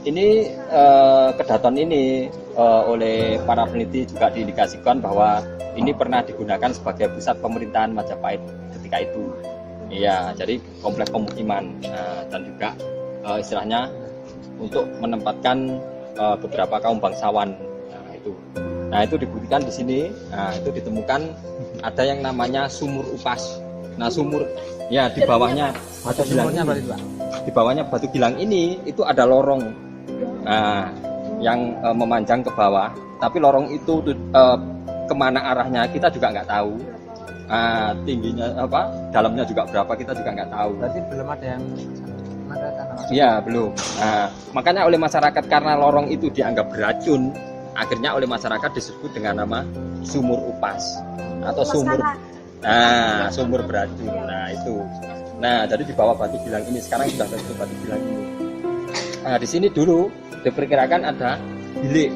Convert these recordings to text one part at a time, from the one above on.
ini kedaton ini oleh para peneliti juga diindikasikan bahwa ini pernah digunakan sebagai pusat pemerintahan Majapahit ketika itu. Iya, jadi kompleks pemukiman dan juga istilahnya untuk menempatkan beberapa kaum bangsawan. Nah itu dibuktikan di sini. Nah itu ditemukan ada yang namanya sumur upas. Nah sumur ya di bawahnya batu gilang ini, di bawahnya batu gilang ini itu ada lorong. Nah yang memanjang ke bawah. Tapi lorong itu kemana arahnya kita juga nggak tahu. Tingginya apa, dalamnya juga berapa kita juga nggak tahu. Berarti belum ada yang Iya belum. Nah, makanya oleh masyarakat karena lorong itu dianggap beracun, akhirnya oleh masyarakat disebut dengan nama sumur upas atau sumur beracun. Nah itu. Nah jadi di bawah batu gilang ini sekarang sudah tertutup batu gilang ini. Nah di sini dulu diperkirakan ada bilik.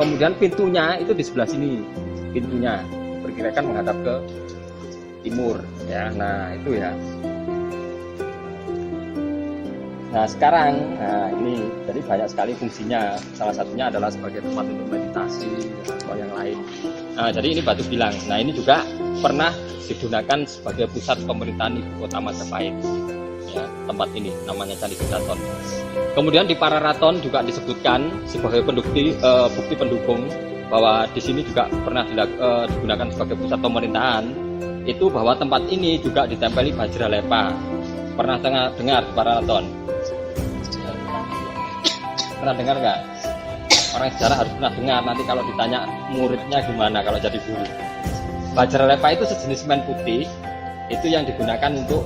Kemudian pintunya itu di sebelah sini. Pintunya diperkirakan menghadap ke timur. Ya, nah itu ya. Nah sekarang, ini jadi banyak sekali fungsinya. Salah satunya adalah sebagai tempat untuk meditasi atau yang lain. Nah jadi ini batu gilang. Nah ini juga pernah digunakan sebagai pusat pemerintahan ibu kota Majapahit. Ya, tempat ini namanya Candi Kedaton. Kemudian di Pararaton juga disebutkan sebagai bukti pendukung bahwa di sini juga pernah digunakan sebagai pusat pemerintahan. Itu bahwa tempat ini juga ditempeli Bajralepa. Pernah dengar di Pararaton? Pernah dengar nggak? Orang sejarah harus pernah dengar. Nanti kalau ditanya muridnya gimana kalau jadi guru. Bajralepa itu sejenis semen putih. Itu yang digunakan untuk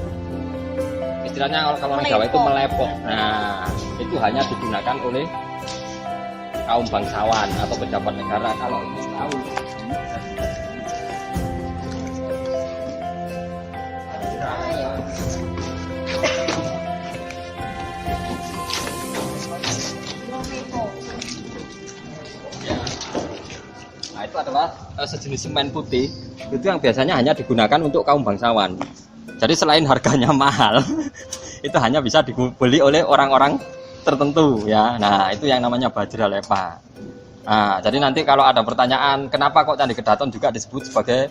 istilahnya kalau orang Jawa itu melepok. Nah itu hanya digunakan oleh kaum bangsawan atau pejabat negara kalau tahu. Nah itu adalah sejenis semen putih itu yang biasanya hanya digunakan untuk kaum bangsawan. Jadi selain harganya mahal, itu hanya bisa dibeli oleh orang-orang tertentu ya. Nah itu yang namanya Bajralepa. Nah jadi nanti kalau ada pertanyaan kenapa kok Candi Kedaton juga disebut sebagai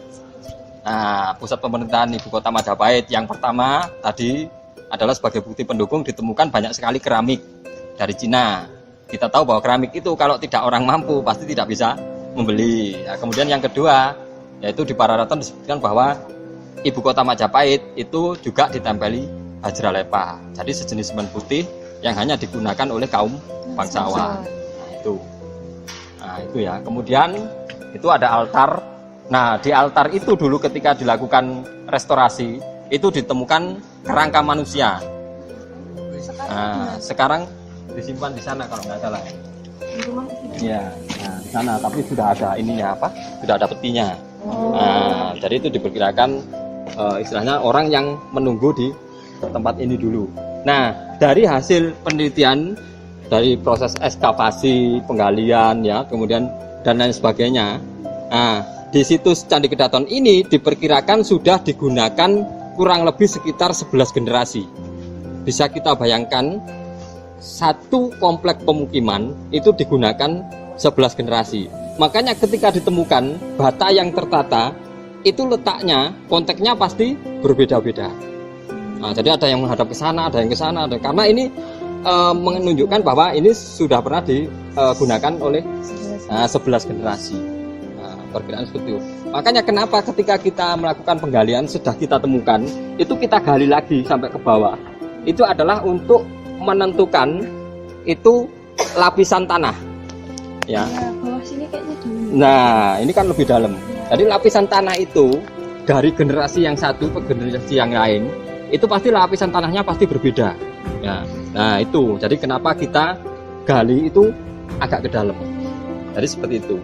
pusat pemerintahan ibu kota Majapahit, yang pertama tadi adalah sebagai bukti pendukung ditemukan banyak sekali keramik dari Cina. Kita tahu bahwa keramik itu kalau tidak orang mampu pasti tidak bisa membeli. Nah, kemudian yang kedua yaitu di Pararaton disebutkan bahwa ibu kota Majapahit itu juga ditempeli Bajralepa. Jadi sejenis semen putih yang hanya digunakan oleh kaum bangsawan. Nah itu ya. Kemudian itu ada altar. Nah di altar itu dulu ketika dilakukan restorasi itu ditemukan kerangka manusia. Nah sekarang disimpan di sana kalau nggak salah. Iya. Nah di sana tapi sudah ada ininya apa? Sudah ada petinya. Nah jadi itu diperkirakan istilahnya orang yang menunggu di tempat ini dulu. Nah dari hasil penelitian dari proses ekskavasi, penggalian ya, kemudian dan lain sebagainya. Nah di situs Candi Kedaton ini diperkirakan sudah digunakan kurang lebih sekitar 11 generasi. Bisa kita bayangkan satu komplek pemukiman itu digunakan 11 generasi. Makanya ketika ditemukan bata yang tertata itu letaknya, konteksnya pasti berbeda-beda. Nah, jadi ada yang menghadap ke sana, ada yang ke sana, karena ini menunjukkan bahwa ini sudah pernah digunakan oleh 11 generasi. Nah, perkiraan seperti itu. Makanya kenapa ketika kita melakukan penggalian sudah kita temukan, itu kita gali lagi sampai ke bawah. Itu adalah untuk menentukan itu lapisan tanah. Ya. Bawah sini kayaknya dulu. Nah, ini kan lebih dalam. Jadi lapisan tanah itu dari generasi yang satu ke generasi yang lain itu pasti lapisan tanahnya pasti berbeda. Ya. Nah itu. Jadi kenapa kita gali itu agak ke dalam. Jadi seperti itu.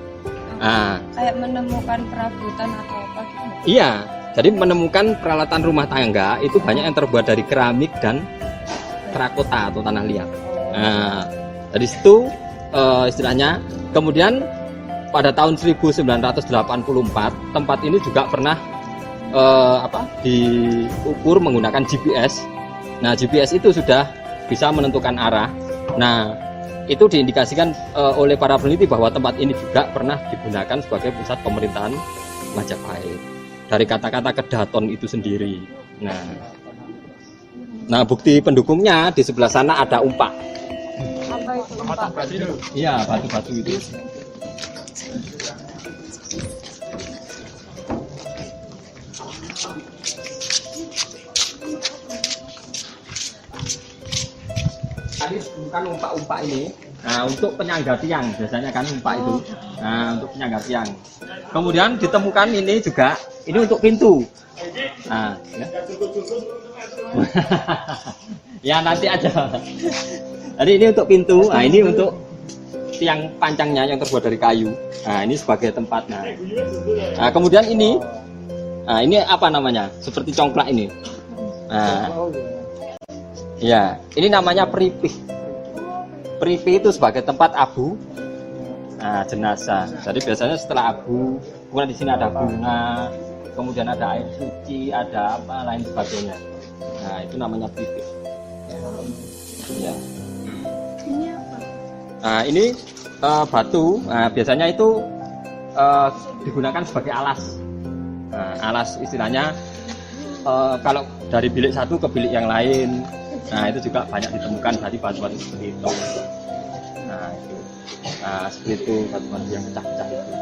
Nah, kayak menemukan perabotan atau apa gitu. Iya. Jadi menemukan peralatan rumah tangga itu banyak yang terbuat dari keramik dan terakota atau tanah liat. Nah, dari situ istilahnya. Kemudian pada tahun 1984 tempat ini juga pernah diukur menggunakan GPS. Nah GPS itu sudah bisa menentukan arah. Nah itu diindikasikan oleh para peneliti bahwa tempat ini juga pernah digunakan sebagai pusat pemerintahan Majapahit. Dari kata-kata kedaton itu sendiri. Nah, bukti pendukungnya di sebelah sana ada umpak. Apa itu Pak? Iya, batu-batu itu. Tadi bukan umpak-umpak ini. Nah, untuk penyangga tiang biasanya kan umpak itu. Nah, untuk penyangga tiang. Kemudian ditemukan ini juga, ini untuk pintu. Nah, ya. Ya nanti aja. Jadi ini untuk pintu. Nah, ini untuk tiang pancangnya yang terbuat dari kayu. Nah, ini sebagai tempat. Nah, kemudian ini, nah ini apa namanya? Seperti congklak ini. Nah, ya, ini namanya peripih. Peripih itu sebagai tempat abu, nah, jenazah. Jadi biasanya setelah abu, kemudian di sini ada bunga, kemudian ada air suci, ada apa lain sebagainya. Nah, itu namanya peripih. Ya. Ini apa? Nah, ini batu. Nah, biasanya itu digunakan sebagai alas. Nah, alas istilahnya kalau dari bilik satu ke bilik yang lain. Nah, itu juga banyak ditemukan dari batu-batu seperti itu. Nah, itu. Nah, seperti itu batu-batu yang pecah-pecah itu.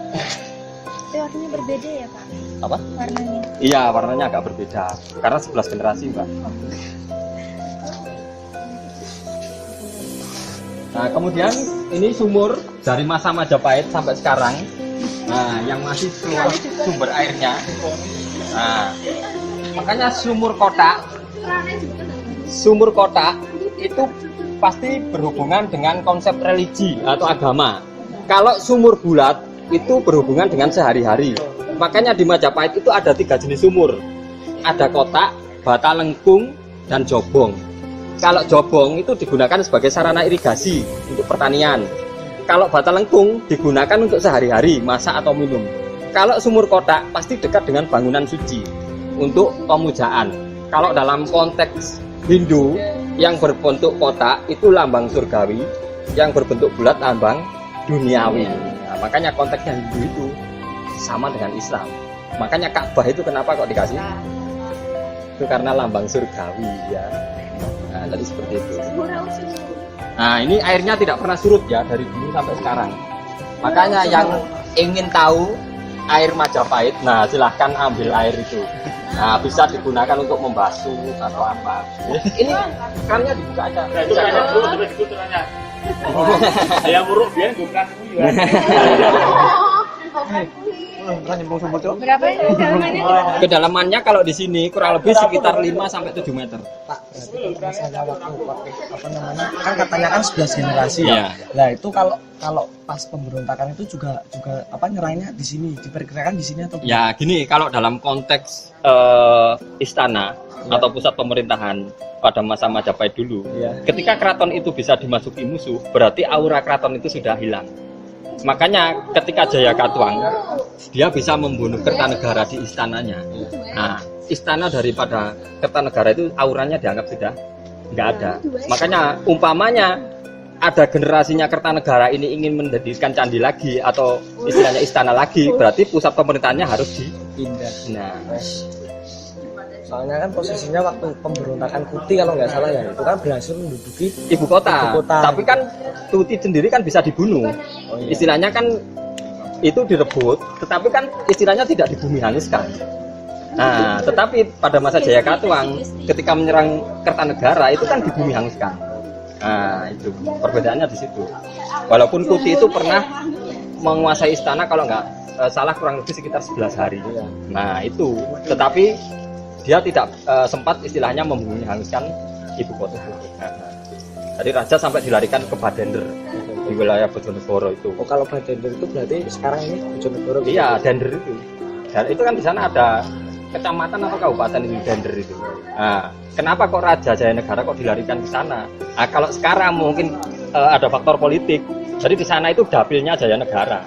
Tapi warnanya berbeda ya Pak? Apa? Warnanya. Iya, warnanya agak berbeda. Karena 11 generasi, Mbak. Nah, kemudian ini sumur dari masa Majapahit sampai sekarang. Nah, yang masih keluar sumber airnya. Nah, makanya sumur kotak itu pasti berhubungan dengan konsep religi atau agama. Kalau sumur bulat itu berhubungan dengan sehari-hari. Makanya di Majapahit itu ada 3 jenis sumur. Ada kotak, bata lengkung, dan jobong. Kalau jobong itu digunakan sebagai sarana irigasi untuk pertanian. Kalau bata lengkung digunakan untuk sehari-hari, masak atau minum. Kalau sumur kotak pasti dekat dengan bangunan suci untuk pemujaan. Kalau dalam konteks Hindu, yang berbentuk kotak itu lambang surgawi, yang berbentuk bulat lambang duniawi. Nah, makanya konteksnya Hindu itu sama dengan Islam. Makanya Ka'bah itu kenapa kok dikasih? Itu karena lambang surgawi ya. Nah, jadi seperti itu. Nah, ini airnya tidak pernah surut ya dari dulu sampai sekarang. Makanya yang ingin tahu air Majapahit, nah silahkan ambil air itu. Nah, bisa digunakan untuk membasuh atau apa. Ini kannya dibuka aja. Nah, itu kan saya buruk biar bukan Berapa ini kedalamannya? Kedalamannya kalau di sini kurang lebih sekitar 5 sampai 7 meter. Pak, berarti masalah waktu apa namanya? Kan katanya kan 11 generasi Iya. ya. Nah, itu kalau pas pemberontakan itu juga apa nyerahnya di sini, diperkirakan di sini atau Ya, gini, kalau dalam konteks istana atau pusat pemerintahan pada masa Majapahit dulu, Iya. ketika keraton itu bisa dimasuki musuh, berarti aura keraton itu sudah hilang. Makanya ketika Jaya Katuang dia bisa membunuh Kertanegara di istananya. Nah, istana daripada Kertanegara itu auranya dianggap sudah nggak ada. Makanya umpamanya ada generasinya Kertanegara ini ingin mendirikan candi lagi atau istilahnya istana lagi, berarti pusat pemerintahannya harus pindah? Nah, Soalnya kan posisinya waktu pemberontakan Kuti kalau nggak salah ya, itu kan berhasil menduduki ibu kota. Ibu kota. Tapi kan Tuti sendiri kan bisa dibunuh. Oh, iya. Istilahnya kan itu direbut, tetapi kan istilahnya tidak dibumi hanguskan. Nah, tetapi pada masa Jaya Katuang ketika menyerang Kertanegara itu kan dibumi hanguskan. Nah, itu perbedaannya di situ. Walaupun Kuti itu pernah menguasai istana kalau nggak salah kurang lebih sekitar 11 hari. Nah, itu. Tetapi dia tidak sempat istilahnya membumi hanguskan ibu kota. Nah, jadi raja sampai dilarikan ke Badender di wilayah Bojonegoro itu. Oh, kalau Badender itu berarti sekarang ini Bojonegoro. Iya, Dender itu. Dan itu kan di sana ada kecamatan atau kabupaten itu Dender itu. Nah, kenapa kok Raja Jayanegara kok dilarikan ke sana? Nah, kalau sekarang mungkin ada faktor politik. Jadi di sana itu dapilnya Jayanegara.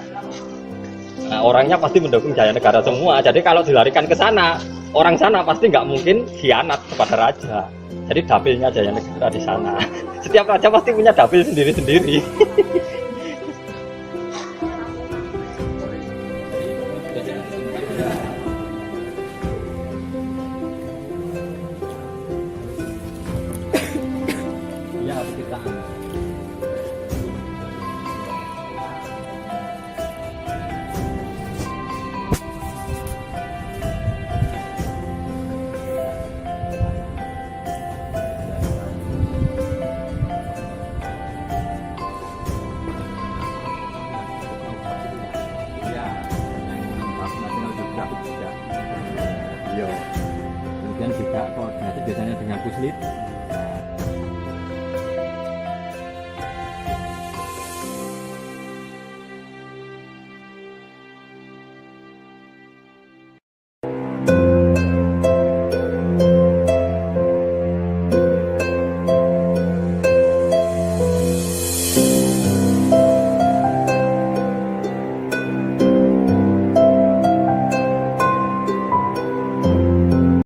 Nah, orangnya pasti mendukung Jayanegara semua. Jadi kalau dilarikan ke sana, orang sana pasti nggak mungkin khianat kepada raja. Jadi dapilnya Jaya Negara di sana. Setiap raja pasti punya dapil sendiri-sendiri. Ya, kita. Iya. Kemudian juga koordinasi biasanya dengan puslit.